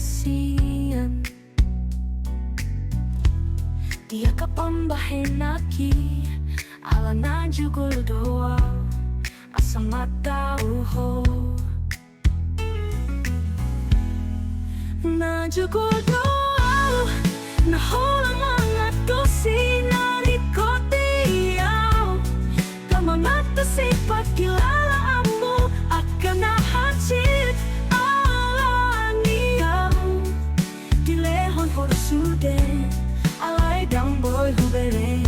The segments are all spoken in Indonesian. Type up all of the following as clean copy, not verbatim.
hasian. Dia kapambahenaki ala na jugol doa asa matauho na jugol doa na holang mga kusina likotiyaw kamangat na si pagkilala mo at kanahatid alaniyaw dilehon ko sude alay dang boy hubere.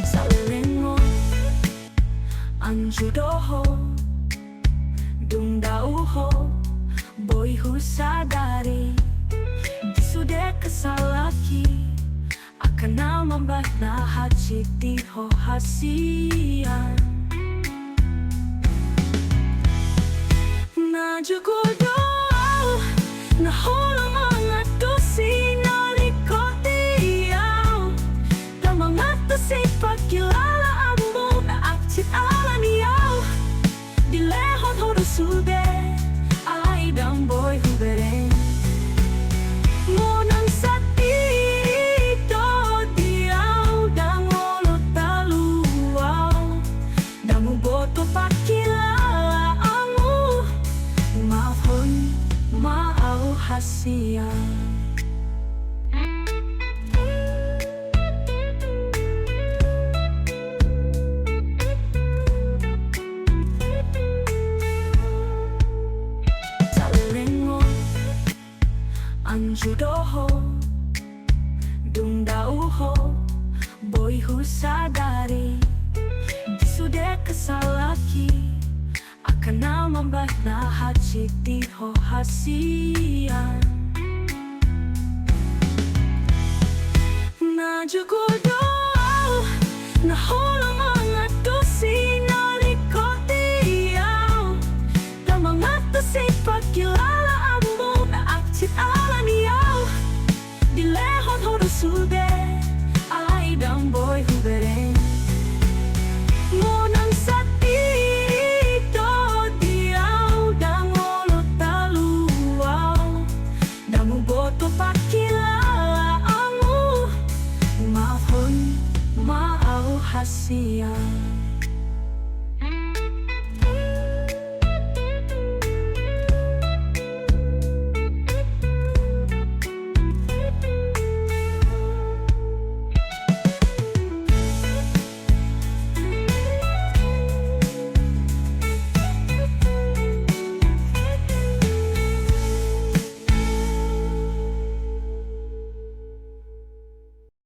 Sa liringon anjudoho dungdauho boy husadari disude kasalaki akan namambah na hachik di ho hasian na jugol doa na holang mga kusina likotiyaw kamangat na si pagkilala mo na aksit alaniyaw dilehon horosube alay dang boy hubere mo nang sa tito diyaw dangolo taluaw damugoto pagkilala mo mahon maaw hasiyan. Anjudoho dungdauho boy husadari disude kasalaki akan namambah na hachik di ho hasian na jugol doa na holang mga kusina likotiyaw kamangat na si pagkilala mo na aksit alaniyaw dilehon horosube